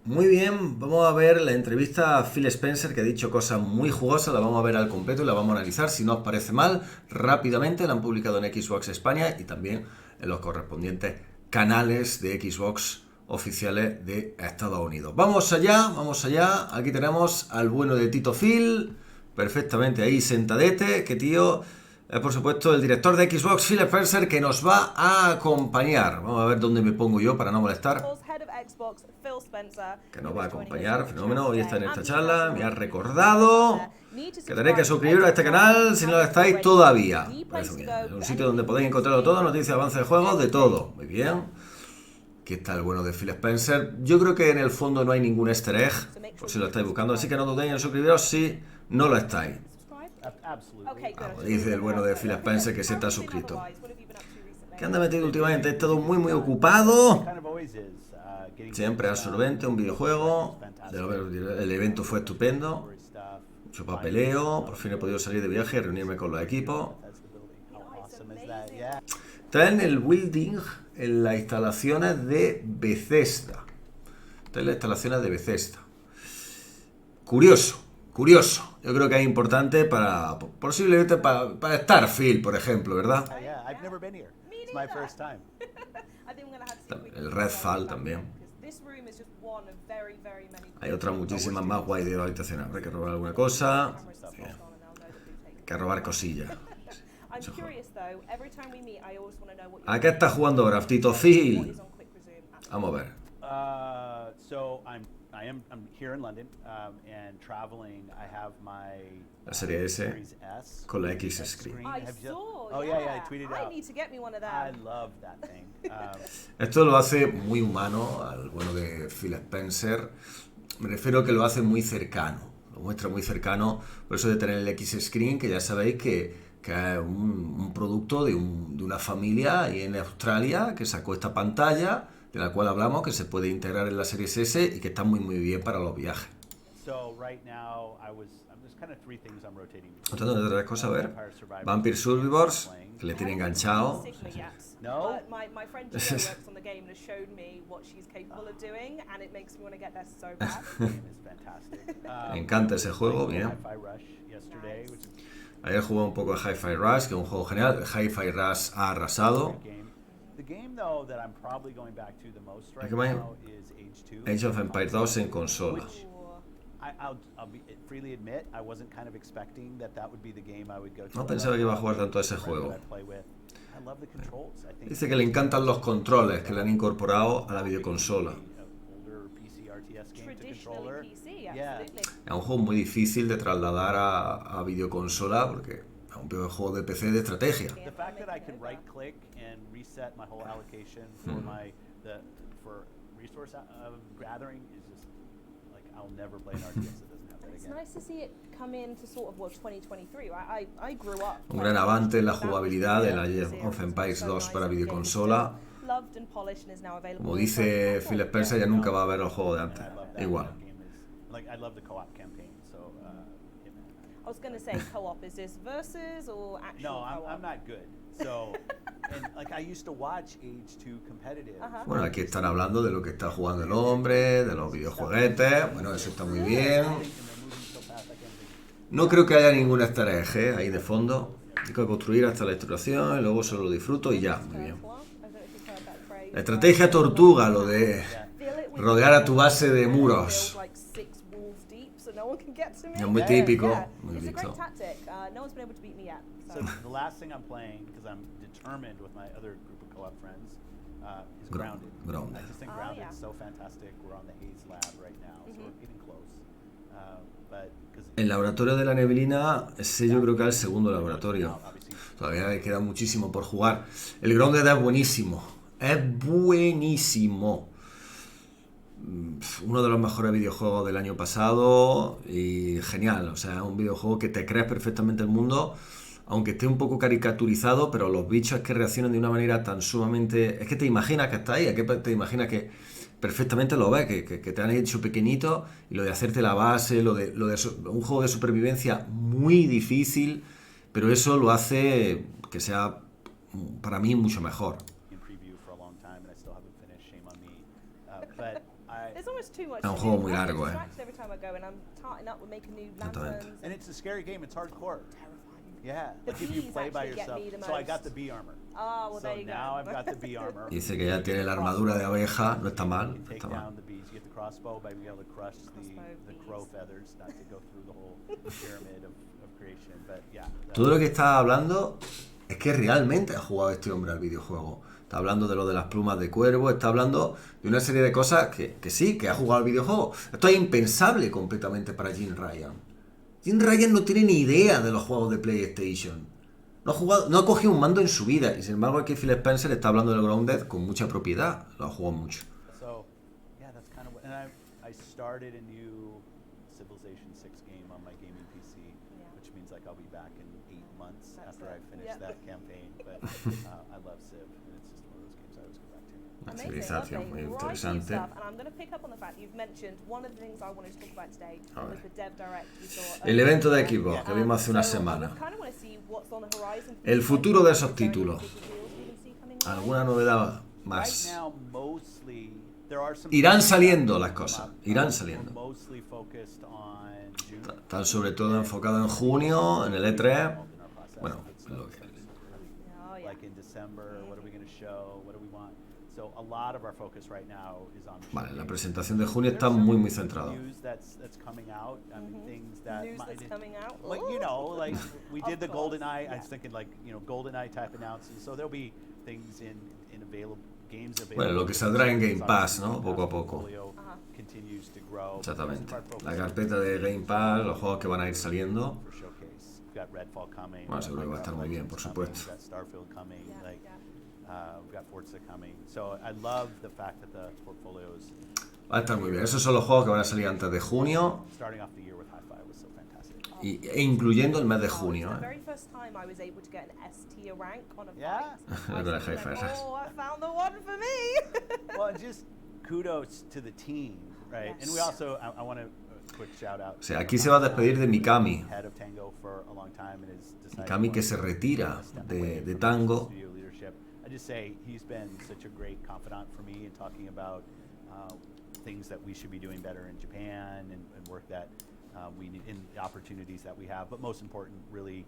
Muy bien, vamos a ver la entrevista a Phil Spencer, que ha dicho cosas muy jugosas, la vamos a ver al completo y la vamos a analizar. Si no os parece mal, rápidamente la han publicado en Xbox España y también en los correspondientes canales de Xbox oficiales de Estados Unidos. Vamos allá, vamos allá. Aquí tenemos al bueno de Tito Phil, perfectamente ahí sentadete, que tío... Es por supuesto el director de Xbox, Phil Spencer, que nos va a acompañar. Vamos a ver dónde me pongo yo para no molestar. Que nos va a acompañar, fenómeno. Hoy está en esta charla, me ha recordado que tenéis que suscribiros a este canal si no lo estáis todavía. Es un sitio donde podéis encontrarlo todo, noticias, avances de juegos, de todo. Muy bien. Aquí está el bueno de Phil Spencer. Yo creo que en el fondo no hay ningún easter egg, por si lo estáis buscando, así que no dudéis en suscribiros si no lo estáis. Dice el bueno de Phil Spencer que se está suscrito. ¿Qué anda metido últimamente? He estado muy ocupado. Siempre absorbente, un videojuego. El evento fue estupendo. Mucho papeleo. Por fin he podido salir de viaje y reunirme con los equipos. Está en el building, en las instalaciones de Bethesda. Está en las instalaciones de Bethesda. Curioso. Yo creo que es importante para, posiblemente para Starfield, por ejemplo, ¿verdad? El Redfall también. Hay otras muchísimas más guay de habitaciones. Habrá que robar alguna cosa. Bien. Hay que robar cosillas. ¿A qué está jugando ahora, Tito Phil? Vamos a ver. La serie S con la X Screen. Esto lo hace muy humano al bueno de Phil Spencer. Me refiero a que lo hace muy cercano. Lo muestra muy cercano. Por eso de tener el X Screen, que ya sabéis que es un producto de una familia ahí en Australia que sacó esta pantalla, de la cual hablamos, que se puede integrar en la Series S y que está muy bien para los viajes. Tratando de tres cosas, a ver. Vampire Survivors, que le tiene enganchado. Me encanta ese juego, bien. Ayer jugué un poco de Hi-Fi Rush, que es un juego genial. Hi-Fi Rush ha arrasado. Age of Empires 2 en consola. No pensaba que iba a jugar tanto a ese juego. Dice que le encantan los controles que le han incorporado a la videoconsola. Es un juego muy difícil de trasladar a videoconsola porque es un videojuego de PC de estrategia. Un gran avance en la jugabilidad de la Age of Empires 2 para videoconsola. Como dice Phil Spencer, ya nunca va a haber el juego de antes. Igual. Bueno, aquí están hablando de lo que está jugando el hombre, de los videojueguetes. Bueno, eso está muy bien. No creo que haya ningún easter egg ahí de fondo. Hay que construir hasta la estructuración y luego solo lo disfruto y ya, muy bien. La estrategia tortuga, lo de rodear a tu base de muros. Es muy típico, muy visto. Grounded. El laboratorio de la neblina, ese yo creo que es el segundo laboratorio. Todavía le queda muchísimo por jugar. El Grounded es buenísimo. Es buenísimo. Uno de los mejores videojuegos del año pasado y genial. O sea, es un videojuego que te crees perfectamente el mundo, aunque esté un poco caricaturizado, pero los bichos es que reaccionan de una manera tan sumamente... Es que te imaginas que está ahí, es que te imaginas que perfectamente lo ves, que te han hecho pequeñito, y lo de hacerte la base, lo de un juego de supervivencia muy difícil, pero eso lo hace que sea para mí mucho mejor. Es un juego muy largo, Exactamente. And it's a scary game. It's hardcore. Yeah, like if you play by yourself. So I got the bee armor. Oh, well, so there you now go. I've got the bee armor. Dice que ya tiene la armadura de abeja, no está mal. You take down the bees, you get the crossbow by being able to crush the crow feathers, not to go through the whole pyramid of creation. But yeah. Todo lo que está hablando es que realmente ha jugado este hombre al videojuego. Está hablando de lo de las plumas de cuervo, está hablando de una serie de cosas que sí, que ha jugado al videojuego. Esto es impensable completamente para Jim Ryan. Jim Ryan no tiene ni idea de los juegos de PlayStation. No ha cogido un mando en su vida. Y sin embargo aquí Phil Spencer está hablando del Grounded con mucha propiedad. Lo ha jugado mucho. So, yeah, that's kind of what, and I started a new Civilization 6 game on my gaming PC, which means like I'll be back in 8 months after I finish that campaign. But I love Civ, and it's just one of those games I always go back to. Una civilización muy interesante. El evento de Xbox que vimos hace una semana. El futuro de esos títulos. ¿Alguna novedad más? Irán saliendo las cosas. Irán saliendo. Están sobre todo enfocados en junio, en el E3. Bueno, lo que... Vale, la presentación de junio está muy centrada. Bueno, lo que saldrá en Game Pass, ¿no? Poco a poco. Exactamente. La carpeta de Game Pass, los juegos que van a ir saliendo. Bueno, seguro que va a estar muy bien, por supuesto. Va a estar muy bien. Esos son los juegos que van a salir antes de junio. E incluyendo el mes de junio. O sea, aquí se va a despedir de Mikami. Mikami que se retira de Tango. I just say he's been such a great confidant for me in talking about things that we should be doing better in Japan and work that we need in the opportunities that we have, but most important, really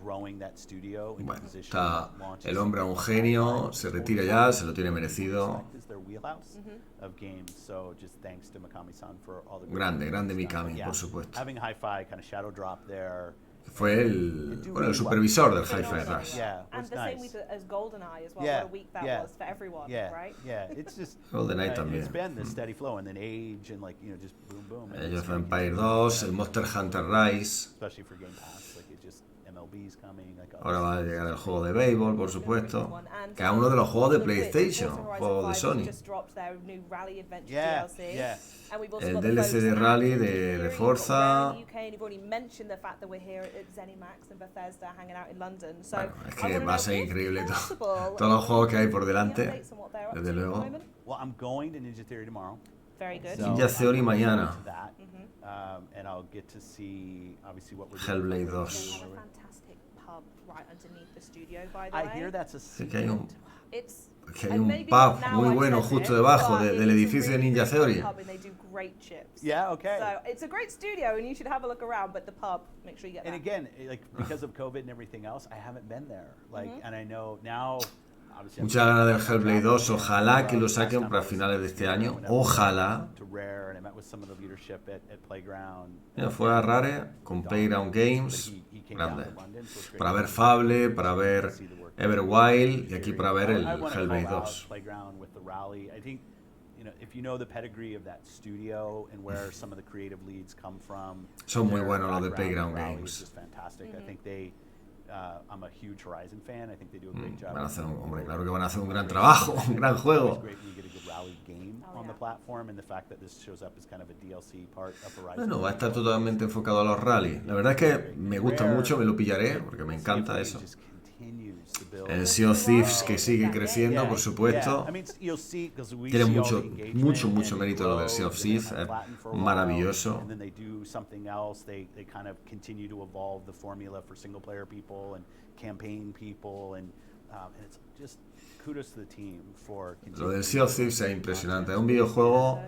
growing that studio. Bueno, está el hombre a un genio, se retira ya, se lo tiene merecido. Grande Mikami, por supuesto. Fue el supervisor del Hi-Fi Rush. GoldenEye también. Age of Empires 2, el Monster Hunter Rise. Ahora va a llegar el juego de béisbol, por supuesto, que es uno de los juegos de PlayStation, juego de Sony. El DLC de Rally de Forza. Bueno, es que va a ser increíble todos los juegos que hay por delante, desde luego. Ninja Theory mañana. Hellblade 2. Sí que hay un pub muy bueno justo debajo del edificio de Ninja Theory. Yeah, okay. So it's a great studio and you should have a look around, but the pub, make sure you get that. And again, like because of COVID and everything else, I haven't been there. Like and I know now muchas ganas del Hellblade 2, ojalá que lo saquen para finales de este año, ojalá. Mira, fue a Rare con Playground Games, grande. Para ver Fable, para ver Everwild y aquí para ver el Hellblade 2. Son muy buenos los de Playground Games. Van a hacer hombre, claro que van a hacer un gran trabajo, un gran juego. Bueno, va a estar totalmente enfocado a los rallies. La verdad es que me gusta mucho, me lo pillaré porque me encanta eso. El Sea of Thieves que sigue creciendo, por supuesto. Tiene mucho mérito lo del Sea of Thieves. Es maravilloso. kudos to the team for Lo del Sea of Thieves es impresionante. Es un videojuego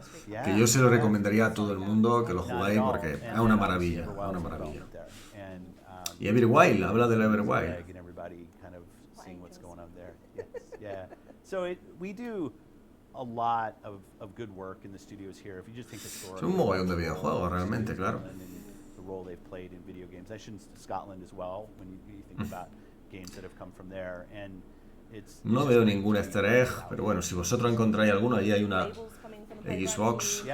que yo se lo recomendaría a todo el mundo que lo jugáis porque es una maravilla, es una maravilla. Y Everwild, habla del Everwild. We do a lot of good work in the studios here. If you just think Es un mogollón de videojuegos, realmente, claro. The role they've played in video games. I mentioned Scotland as well when you think about games that have come from there. And no veo ningún easter egg, pero bueno, si vosotros encontráis alguno, ahí hay una Xbox 1.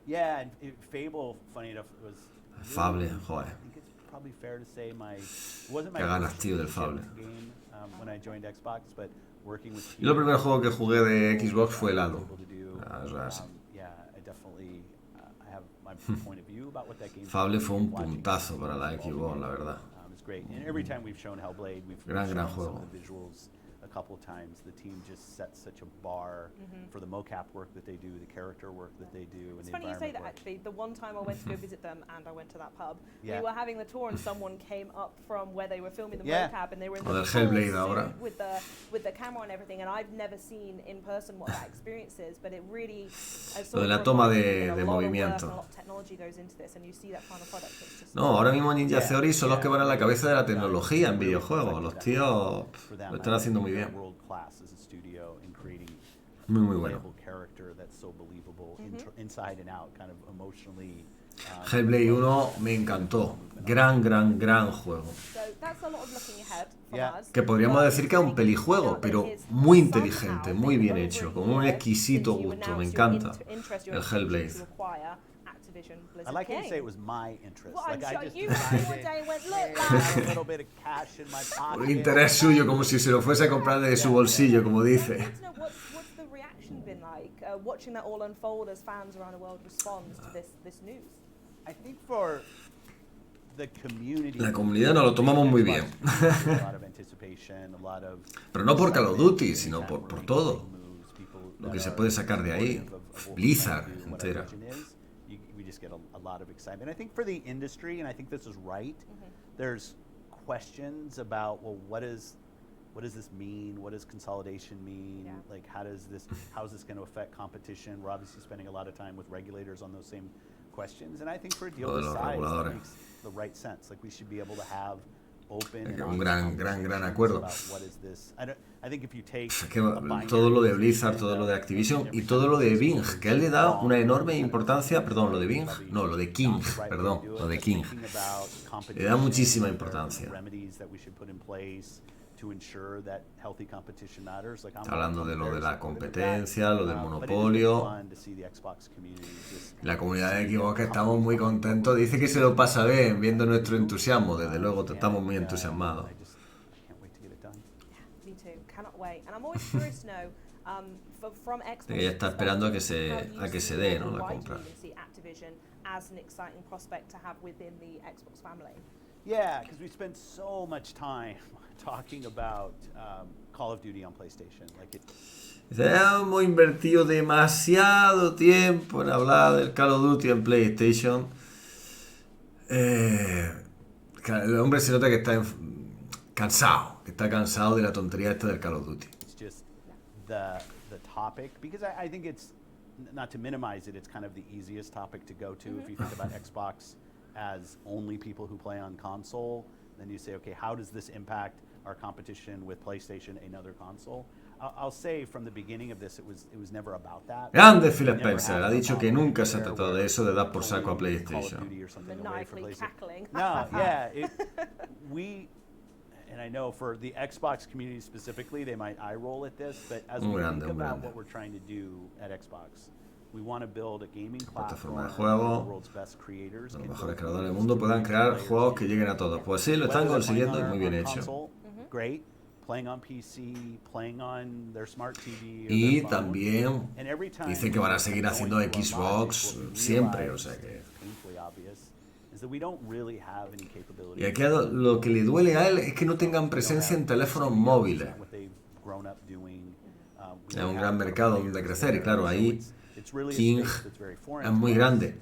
Yeah, and Fable, funny enough, was Fable, joder. I think it's probably fair to say wasn't my Qué ganas, tío, del Fable. game when I joined Xbox, but working with Yo el primer juego que jugué de Xbox fue el Halo. yeah, I definitely I have my point of view about what that game. Fable fue un puntazo para la Xbox, la verdad. It's great. And every time we've shown Hellblade, we've Gran shown some juego. of the visuals a couple of times. The team just sets such a bar for the mocap work that they do, the character work that they do, and It's the funny you say that, environment work. actually. The one time I went to go visit them and I went to that pub, Yeah. we were having the tour and someone came up from where they were filming the Yeah. mocap and they were in O the del full Hellblade suit ahora. with the camera and everything, and I've never seen in person what that experience is, but it really Lo de la toma de movimiento. No, ahora mismo Ninja Theory son los que van a la cabeza de la tecnología en videojuegos. Los tíos lo están haciendo muy bien. Muy, muy bueno. Hellblade 1 me encantó. Gran, gran, gran juego. Que podríamos decir que es un pelijuego, pero muy inteligente, muy bien hecho, con un exquisito gusto. Me encanta el Hellblade. I like how you say it was my interest. Well, like I'm I sure just you decided, one day went, look, I had a little bit of cash in my pocket. Un interés suyo, como si se lo fuese a comprar de su bolsillo, como dice. What's the reaction been like watching that all unfold as fans around the world respond to this news? I think for the community, La comunidad nos lo tomamos muy bien. a lot of anticipation, a lot of Pero no por Call of Duty, sino por todo. Lo que se puede sacar de ahí. Blizzard entera. We just get a lot of excitement. I think for the industry, and I think this is right, there's questions about, well, what does this mean? What does consolidation mean? Yeah. Like, how is this going to affect competition? We're obviously spending a lot of time with regulators on those same questions, and I think for a deal Lo de this los size, reguladores. that makes the right sense. Like, we should be able to have open and Un honest gran conversations acuerdo. about what is this. I think if you take Es que a binary todo lo de Blizzard, and, todo lo de Activision y todo lo de Bing, que él le da una enorme importancia, perdón, lo de Bing, no, lo de King, perdón, lo de King. Le da muchísima importancia. Está hablando de lo de la competencia, lo del monopolio. La comunidad de Xbox, que estamos muy contentos, dice que se lo pasa bien viendo nuestro entusiasmo. Desde luego estamos muy entusiasmados. Me too. Cannot wait. And I'm always curious to know from Xbox. Ella está esperando a que se dé, ¿no?, la compra. Activision as an exciting prospect to have within the Xbox family. Yeah, because we spent so much time talking about Call of Duty on PlayStation. Hemos invertido demasiado tiempo en hablar del Call of Duty en PlayStation. El hombre se nota que está cansado, que está cansado de la tontería esta del Call of Duty. It's just the topic, because I think it's, not to minimize it, it's kind of the easiest topic to go to. If you think about Xbox as only people who play on console, then you say, okay, how does this impact our competition with PlayStation, another console? I'll say from the beginning of this, it was never about that. Grande Phil Spencer ha dicho que nunca se ha tratado de eso, de dar por saco a PlayStation. Maniacally cackling. No, yeah, and I know for the Xbox community specifically, they might eye roll at this, but as we think about what we're trying to do at Xbox, we want to build a gaming platform Plataforma de juego, the world's best creators, los mejores creadores del mundo puedan crear juegos que lleguen a todos. Pues sí, lo están consiguiendo y muy bien hecho. Great. Playing on PC, playing on their smart TV, y también dicen que van a seguir haciendo Xbox siempre, o sea que... Y aquí lo que le duele a él es que no tengan presencia en teléfonos móviles. Es un gran mercado donde crecer y claro, ahí King es muy grande.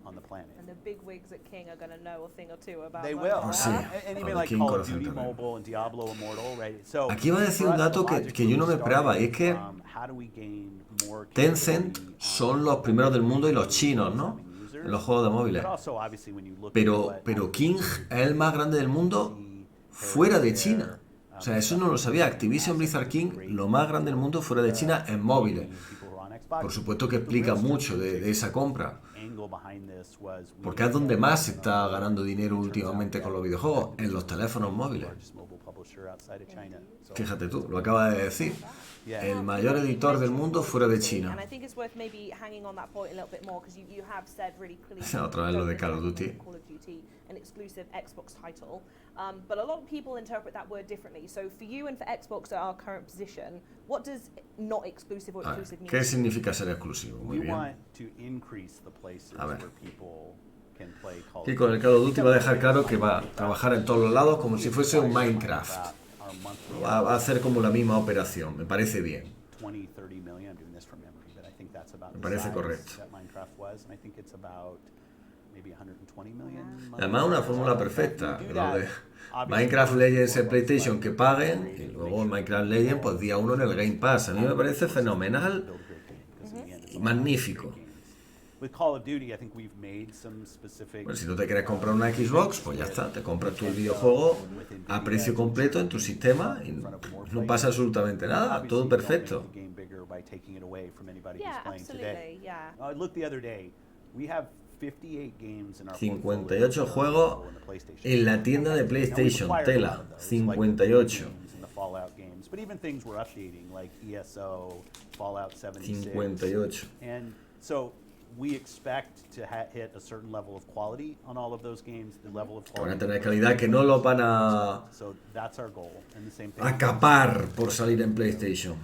on the planet. And the big wigs at King are going to know a thing or two about They mobile, will. Oh, sí. And Lo even de like King Call of conocen Duty también. Mobile and Diablo Immortal, right? So Aquí iba a decir for un us, dato the que logic yo no me really esperaba, y es started que from how do we gain more Tencent capability son los primeros del mundo y los chinos, ¿no? having users, En los juegos de móviles. but also, obviously, when you look at Pero what King Activision es el más grande del mundo fuera de China. O sea, eso no lo sabía. Activision Blizzard King, lo más grande del mundo fuera de China en móviles. Por supuesto que explica mucho de esa compra. Porque es donde más se está ganando dinero últimamente con los videojuegos, en los teléfonos móviles. Fíjate tú, lo acabas de decir. El mayor editor del mundo fuera de China. Otra vez lo de Call of Duty. An exclusive Xbox title. But a lot of people interpret that word differently. So for you and for Xbox at our current position, what does not exclusive or exclusive mean? ¿Qué significa ser exclusivo? Muy bien. A ver. Y con el Call of Duty va a dejar claro que va a trabajar en todos los lados como si fuese un Minecraft. Va a hacer como la misma operación. Me parece bien. Me parece correcto. Además, una fórmula perfecta. Lo de Minecraft Legends en PlayStation que paguen y luego Minecraft Legends pues día 1 en el Game Pass. A mí me parece fenomenal y magnífico. Bueno, si tú te quieres comprar una Xbox, pues ya está, te compras tu videojuego a precio completo en tu sistema y no pasa absolutamente nada, todo perfecto. Yeah, absolutely, yeah. 58 juegos en la tienda de PlayStation, tela, 58. 58. We expect to hit a certain level of quality on all of those games, the level of Que van a quality. tener calidad, que no los van a So that's our goal. And the same thing. acapar por salir en PlayStation.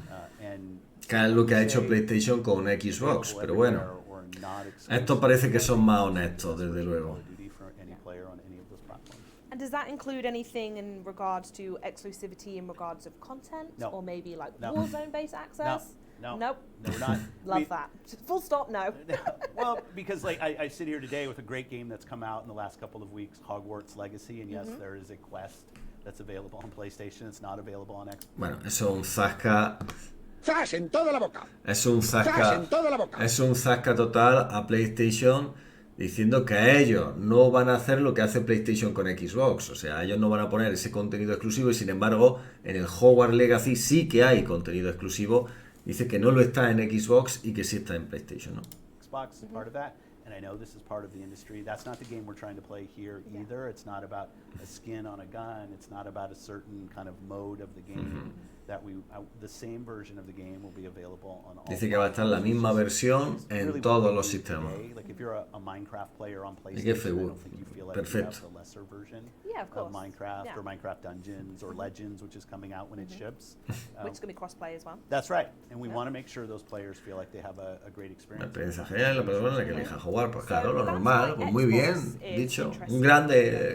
Que es lo que ha hecho PlayStation con Xbox, pero bueno, estos parece que son más honestos, desde luego. And does that include anything in regards to exclusivity in regards of content? No. Or maybe like No. Warzone-based access? No. Nope. No, we're not. Love that. Full stop, no. Well, because like I sit here today with a great game that's come out in the last couple of weeks, Hogwarts Legacy, and yes, there is a quest that's available on PlayStation. It's not available on Xbox. Bueno, eso es un zasca. ¡Zas en toda la boca! Es un ¡Zas zasca. en toda la boca! Es un zasca total a PlayStation diciendo que ellos no van a hacer lo que hace PlayStation con Xbox. O sea, ellos no van a poner ese contenido exclusivo y sin embargo en el Hogwarts Legacy sí que hay contenido exclusivo. Dice que no lo está en Xbox y que sí está en PlayStation, ¿no? Xbox is part of that, and I know this is part of the industry. That's not the game we're trying to play here either. It's not about a skin on a gun. It's not about a certain kind of mode of the game. That the same version of the game will be available on all. Dice que va a estar la misma versión en todos los sistemas. Like if you're a Minecraft player on Y qué PlayStation, I don't think you feel like you perfecto. have the lesser version Yeah, of course. of Minecraft Yeah. or Minecraft Dungeons or Legends, which is coming out when it ships. Which is going to be cross-play as well. That's right, and we want to make sure those players feel like they have a great Una experience. experiencia genial, la persona que elija jugar, pues claro, lo So that's normal, why pues muy bien, Xbox is dicho. interested Un in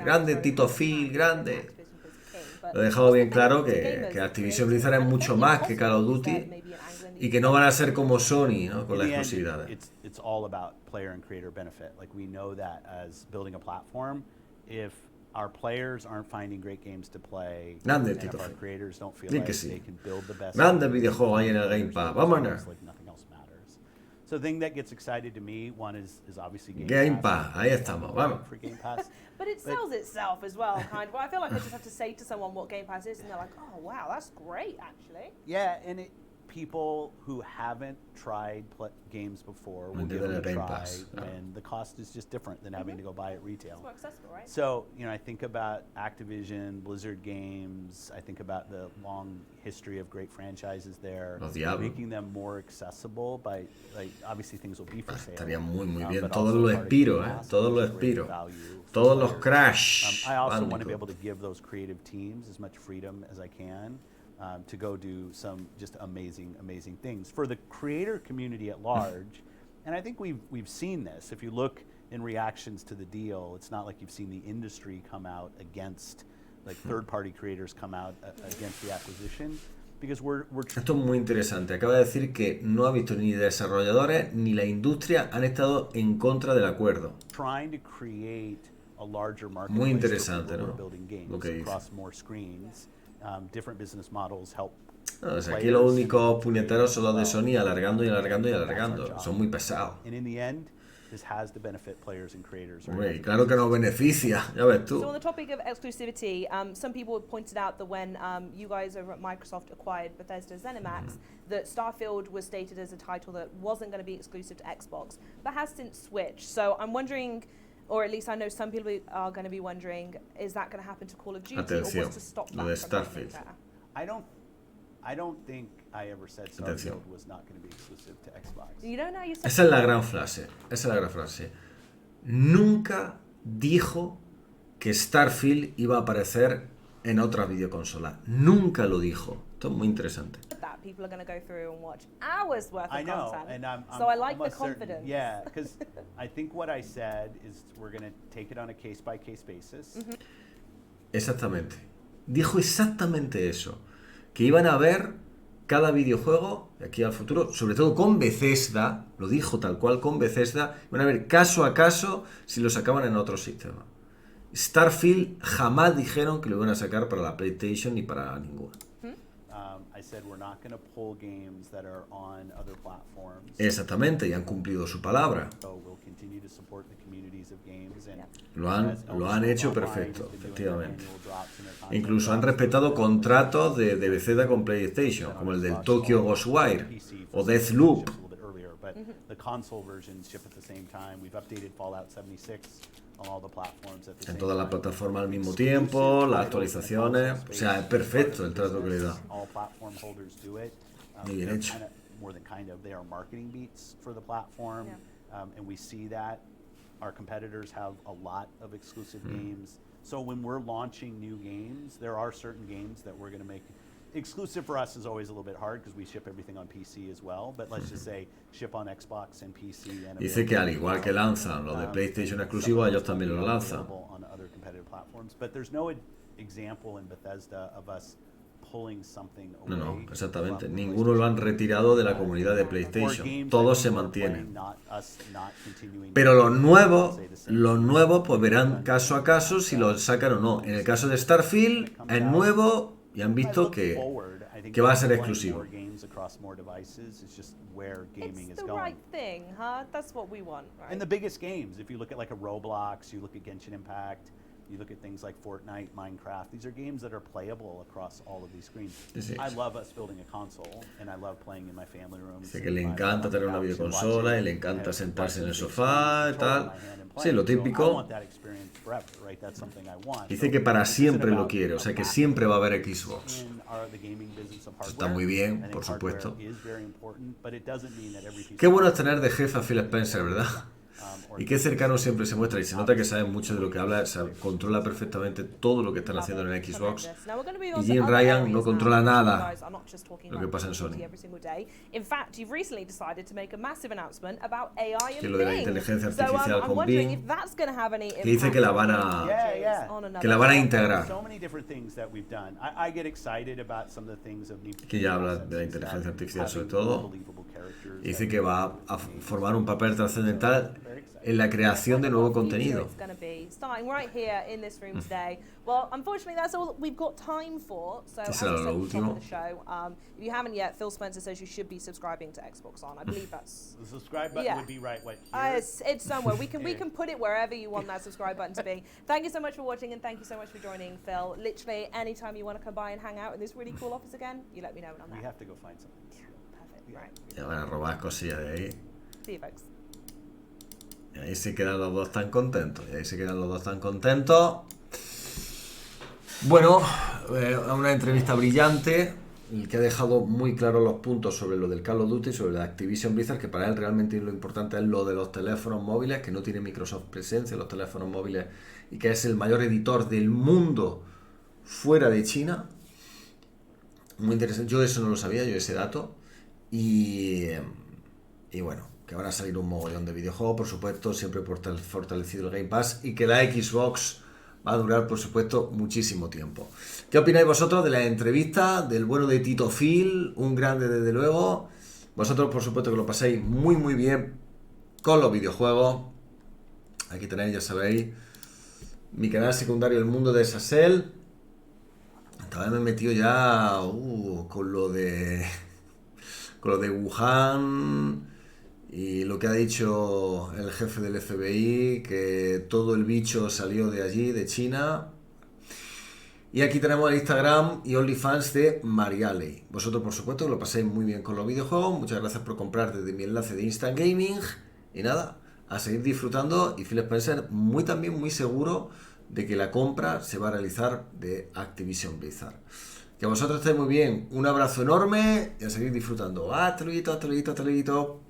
grande going Tito down Phil, the grande. Activision versus King, but Lo he dejado bien the claro gamers, que the Activision creators, Blizzard es and mucho it's más que Call of possible Duty that maybe in England y que no van a ser como Sony, ¿no? Con In las the end, exclusividades. it's all about player and creator benefit. Like we know that as building a platform, if our players aren't finding great games to play, Grande, and Tito if our Phil. creators don't feel Di like que sí. they can build the best Grandes games, videojuegos ahí en el Game Pass. Vámonos. like nothing else matters. So the thing that gets excited to me, one is obviously Game Pass, ahí estamos, vamos. For Game Pass. But it sells itself as well, kind of. I feel like I just have to say to someone what Game Pass is, and they're like, "Oh, wow, that's great, actually." Yeah, and people who haven't tried games before will give Entienden it a el Game try Pass, no. when the cost is just different than having to go buy it retail. It's more accessible, right? So, I think about Activision, Blizzard games. I think about the long history of great franchises there. Los Diablo. Making them more accessible by, obviously things will be for sale. Estaría muy bien. but Todos also los part of expiro, Game Pass, todos los there's great expiro. value for Todos los players. Crash. I also want to be Bandicoot. able to give those creative teams as much freedom as I can to go do some just amazing things for the creator community at large. And I think we've seen this. If you look in reactions to the deal, it's not like you've seen the industry come out against, like third-party creators come out against the acquisition. because we're Esto es muy interesante. Acaba de decir que no ha visto ni desarrolladores ni la industria han estado en contra del acuerdo. trying to create a larger Muy marketplace for interesante, people who ¿no? are building games Lo que dice. across more screens. Different business models help. No, o sea, aquí los únicos puñeteros son los de Sony alargando y alargando y alargando. Son muy pesados. And in the end, this has to benefit players and creators. Hombre, y claro que nos beneficia, ya ves tú. So on the topic of exclusivity, some people have pointed out that when you guys over at Microsoft acquired Bethesda ZeniMax, that Starfield was stated as a title that wasn't going to be exclusive to Xbox, but has since switched. So I'm wondering, or at least I know some people are going to be wondering, is that going to happen to Call of Duty, Atención, or what's to stop lo that de from happening Starfield. there? I don't think I ever said Atención. Starfield was not going to be exclusive to Xbox. You don't know, you said Esa es la gran frase. Esa es la gran frase. Nunca dijo que Starfield iba a aparecer en otra videoconsola. Nunca lo dijo. Esto es muy interesante. that. People are going to go through and watch hours worth of I know, content. and I'm so I like the almost certain- confidence. Yeah, because I think what I said is we're going to take it on a case by case basis. Exactamente. Dijo exactamente eso. Que iban a ver cada videojuego de aquí al futuro, sobre todo con Bethesda, lo dijo tal cual con Bethesda, iban a ver caso a caso si lo sacaban en otro sistema. Starfield jamás dijeron que lo iban a sacar para la PlayStation ni para ninguna. I said we're not going to pull games that are on other platforms. Exactamente, y han cumplido su palabra. So we'll continue to support the communities of games and Lo han hecho perfecto, efectivamente. Incluso han respetado contratos de Bethesda con PlayStation, como el del Tokyo Ghostwire o Deathloop. The console versions ship at the same time. We've updated Fallout 76 on all the platforms at the En same todas las time. plataformas al mismo tiempo, las actualizaciones. O sea, es perfecto el trato que le da. All platform holders do it. Muy bien They're hecho. more than kind of, they are marketing beats for the platform, and we see that. Our competitors have a lot of exclusive games. So when we're launching new games, there are certain games that we're going to make exclusive. For us is always a little bit hard because we ship everything on PC as well. But let's just say ship on Xbox and PC. And Dice que al igual que lanzan los de PlayStation exclusivos, ellos también lo lanzan. on other competitive platforms. But there's no example in Bethesda of us pulling something away. No, exactamente. from Ninguno lo han retirado de la comunidad de PlayStation. Todos se mantienen. Pero los nuevos pues verán caso a caso si lo sacan o no. En el caso de Starfield es nuevo y han visto que va a ser exclusivo. It's the right thing, huh? That's what we want, right? And the biggest games, if you look at like a Roblox, you look at Genshin Impact, you look at things like Fortnite, Minecraft, these are games that are playable across all of these screens. Sí. I love us building a console, and I love playing in my family room. Dice que le encanta tener una videoconsola y le encanta sentarse en el sofá y tal. Sí, lo típico. Dice que para siempre lo quiere, o sea que siempre va a haber Xbox. Está muy bien, por supuesto. Qué bueno es tener de jefe a Phil Spencer, ¿verdad? Y qué cercano siempre se muestra y se nota que sabe mucho de lo que habla, controla perfectamente todo lo que están haciendo en Xbox. Y Jim Ryan no controla nada lo que pasa en Sony. Que lo de la inteligencia artificial con Bing, que dice que la van a integrar. Que ya habla de la inteligencia artificial sobre todo. Y dice que va a formar un papel trascendental en la creación de nuevo contenido. Eso era lo último. If you haven't yet, Phil Spencer says you should be subscribing to Xbox On. I believe that's The subscribe button Yeah. would be right. What? Here? it's somewhere. We can put it wherever you want that subscribe button to be. Thank you so much for watching and thank you so much for joining, Phil. Literally, anytime you want to come by and hang out in this really cool office again, you let me know when I'm We there. have to go find something. Perfect. Right. Ya van a robar cosillas de ahí. See you, folks. Y ahí se quedan los dos tan contentos. Bueno, una entrevista brillante, el que ha dejado muy claros los puntos sobre lo del Call of Duty, sobre la Activision Blizzard, que para él realmente lo importante es lo de los teléfonos móviles, que no tiene Microsoft presencia en los teléfonos móviles y que es el mayor editor del mundo fuera de China. Muy interesante, yo eso no lo sabía, yo ese dato. Y bueno, que van a salir un mogollón de videojuegos, por supuesto, siempre fortalecido el Game Pass y que la Xbox va a durar, por supuesto, muchísimo tiempo. ¿Qué opináis vosotros de la entrevista del bueno de Tito Phil? Un grande, desde luego. Vosotros, por supuesto, que lo paséis muy, muy bien con los videojuegos. Aquí tenéis, ya sabéis, mi canal secundario, El Mundo de Sasel. También me he metido ya con lo de Wuhan y lo que ha dicho el jefe del FBI, que todo el bicho salió de allí, de China. Y aquí tenemos el Instagram y OnlyFans de Marialey. Vosotros, por supuesto, lo paséis muy bien con los videojuegos. Muchas gracias por comprar desde mi enlace de Instant Gaming. Y nada, a seguir disfrutando. Y Phil Spencer también muy seguro de que la compra se va a realizar de Activision Blizzard. Que vosotros estéis muy bien. Un abrazo enorme y a seguir disfrutando. Hasta luego, hasta luego, hasta luego.